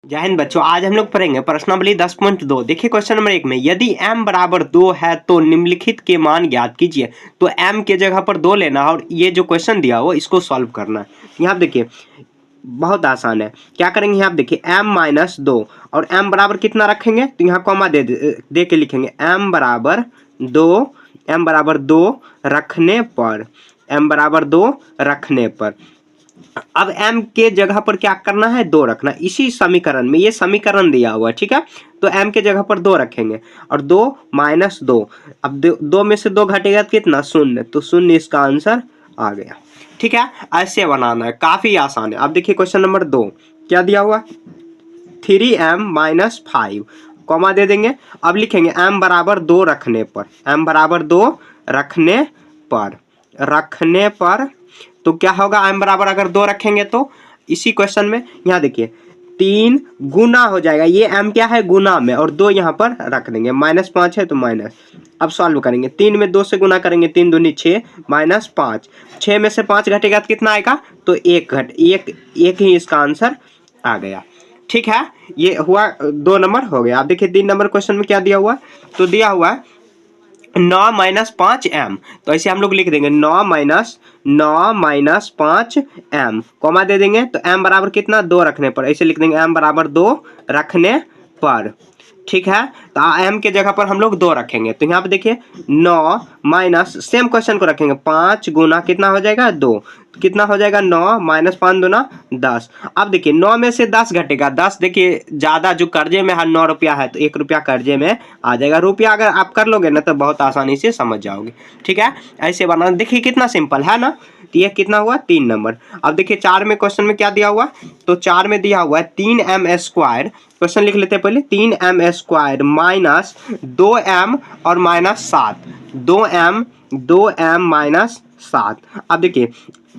जय हिंद बच्चों, आज हम लोग पढ़ेंगे प्रश्नावली 10.2। देखिए क्वेश्चन नंबर 1 में यदि m बराबर 2 है तो निम्नलिखित के मान ज्ञात कीजिए। तो m के जगह पर 2 लेना और ये जो क्वेश्चन दिया हो इसको सॉल्व करना है। यहाँ देखिए बहुत आसान है। क्या करेंगे यहाँ देखिए m माइनस 2 और m बराबर कितना रखेंगे तो यहाँ कॉमा दे के लिखेंगे m बराबर 2 रखने पर अब m के जगह पर क्या करना है 2 रखना। इसी समीकरण में ये समीकरण दिया हुआ है, ठीक है। तो m के जगह पर 2 रखेंगे और 2 माइनस 2। अब 2 में से 2 घटेगा तो कितना 0, तो 0 इसका आंसर आ गया, ठीक है। ऐसे बनाना है, काफी आसान है। अब देखिए क्वेश्चन नंबर 2 क्या दिया हुआ 3m माइनस 5 कॉमा दे देंगे। अब लिखेंगे m बराबर 2 रखने पर तो क्या होगा m बराबर अगर 2 रखेंगे तो इसी क्वेश्चन में यहाँ देखिए 3 गुना हो जाएगा। ये m क्या है गुना में और 2 यहाँ पर रख देंगे। -5 है तो माइनस। अब सॉल्व करेंगे 3 में 2 से गुना करेंगे 3 दूनी 6 -5। 6 में से 5 घटेगा तो कितना आएगा तो एक ही इसका आंसर आ गया, ठीक है। ये हुआ 2 नंबर हो गया। अब देखिए 3 नंबर क्वेश्चन में क्या दिया हुआ तो दिया हुआ 9 माइनस 5m। तो ऐसे हम लोग लिख देंगे 9 माइनस 5m कॉमा दे देंगे। तो m बराबर कितना 2 रखने पर, ऐसे लिख देंगे m बराबर 2 रखने पर, ठीक है। तो m के जगह पर हम लोग 2 रखेंगे। तो यहाँ पे देखिए 9 माइनस सेम क्वेश्चन को रखेंगे 5 गुना कितना हो जाएगा 2, कितना हो जाएगा 9 माइनस 5 दूना 10। अब देखिए 9 में से 10 घटेगा। 10 देखिए ज्यादा जो कर्जे में है 9 रुपया है तो 1 रुपया कर्जे में आ जाएगा। रुपया अगर आप कर लोगे ना तो बहुत आसानी से समझ जाओगे, ठीक है। ऐसे बनाना देखिए कितना सिंपल है ना। तो ये कितना हुआ 3 नंबर। अब देखिए 4 में क्वेश्चन में क्या दिया हुआ तो 4 में दिया हुआ है 3m स्क्वायर। क्वेश्चन लिख लेते हैं पहले 3m स्क्वायर माइनस 2m और माइनस 7 2m माइनस 7। अब देखिए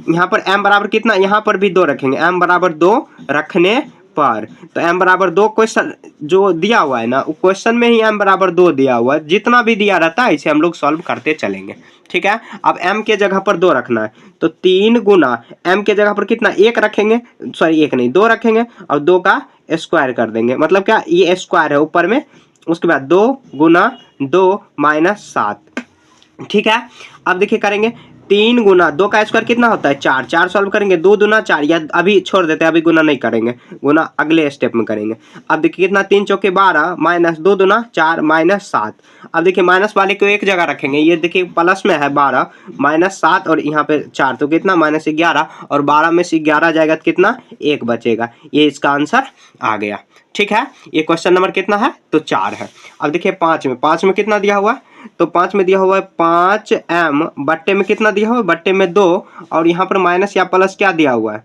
यहाँ पर m बराबर कितना, यहाँ पर भी 2 रखेंगे m बराबर 2 रखने पर। तो m बराबर 2 क्वेश्चन जो दिया हुआ है ना क्वेश्चन में ही m बराबर 2 दिया हुआ है। जितना भी दिया रहता है इसे हम लोग सॉल्व करते चलेंगे, ठीक है। अब m के जगह पर 2 रखना है तो 3 गुना m के जगह पर कितना 1 रखेंगे, सॉरी 1 नहीं 2 रखेंगे और 2 का स्क्वायर कर देंगे। मतलब क्या ये स्क्वायर है ऊपर में, उसके बाद 2 गुना 2 माइनस 7, ठीक है। अब देखिए करेंगे 3 गुना 2 का स्क्वायर कितना होता है 4, 4 सॉल्व करेंगे 2 दूना 4, या अभी छोड़ देते हैं, अभी गुना नहीं करेंगे, गुना अगले स्टेप में करेंगे। अब देखिए कितना 3 चौके 12 माइनस 2 दूना 4 माइनस 7। अब देखिए माइनस वाले को एक जगह रखेंगे। ये देखिए प्लस में है 12 माइनस 7 और यहाँ पे 4 तो कितना माइनस 11 और 12 में से 11 जाएगा तो कितना 1 बचेगा। ये इसका आंसर आ गया, ठीक है। ये क्वेश्चन नंबर कितना है तो 4 है। अब देखिए 5 में कितना दिया हुआ तो 5 में दिया हुआ है 5m बट्टे में कितना दिया हुआ है बट्टे में 2 और यहाँ पर माइनस या प्लस क्या दिया हुआ है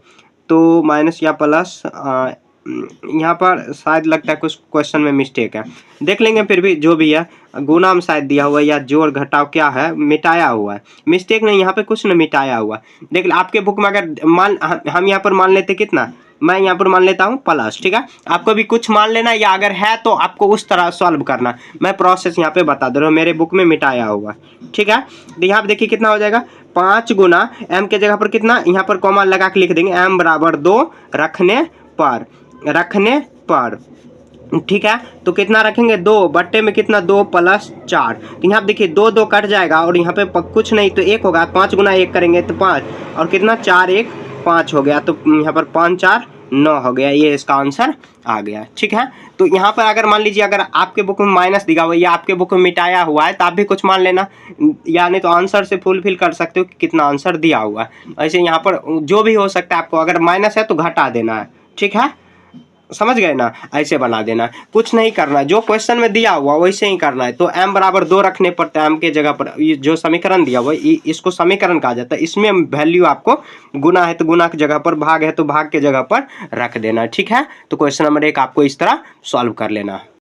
तो माइनस या प्लस यहाँ पर शायद लगता है कुछ क्वेश्चन में मिस्टेक है, देख लेंगे। फिर भी जो भी है गुना में शायद दिया हुआ है या जोड़ घटाव क्या है मिटाया हुआ है, मिस्टेक नहीं यहाँ पे कुछ न मिटाया हुआ है। देख आपके बुक में अगर हम यहाँ पर मान लेते कितना, मैं यहाँ पर मान लेता हूँ प्लस, ठीक है। आपको भी कुछ मान लेना या अगर है तो आपको उस तरह सॉल्व करना। मैं प्रोसेस यहाँ पे बता दे रहा हूँ, मेरे बुक में मिटाया हुआ, ठीक है। तो यहाँ पे देखिए कितना हो जाएगा 5 गुना m के जगह पर कितना यहाँ पर कॉमा लगा के लिख देंगे m बराबर 2 रखने पर, ठीक है। तो कितना रखेंगे 2 बट्टे में कितना 2 प्लस 4। तो यहाँ पे देखिए 2 2 कट जाएगा और यहाँ पे कुछ नहीं तो 1 होगा। 5 गुना 1 करेंगे तो 5 और कितना 4 1 5 हो गया। तो यहाँ पर 5 4 9 हो गया। ये इसका आंसर आ गया, ठीक है। तो यहाँ पर अगर मान लीजिए अगर आपके बुक में माइनस दिखा हुआ है या आपके बुक में मिटाया हुआ है तो आप भी कुछ मान लेना, या नहीं तो आंसर से फुलफिल कर सकते हो कि कितना आंसर दिया हुआ है। ऐसे यहाँ पर जो भी हो सकता है, आपको अगर माइनस है तो घटा देना है, ठीक है। समझ गए ना, ऐसे बना देना, कुछ नहीं करना, जो क्वेश्चन में दिया हुआ वैसे ही करना है। तो m बराबर 2 रखने पर m के जगह पर ये जो समीकरण दिया हुआ है इसको समीकरण कहा जाता है। इसमें वैल्यू आपको गुना है तो गुना की जगह पर, भाग है तो भाग के जगह पर रख देना, ठीक है। तो क्वेश्चन नंबर 1 आपको इस तरह सॉल्व कर लेना।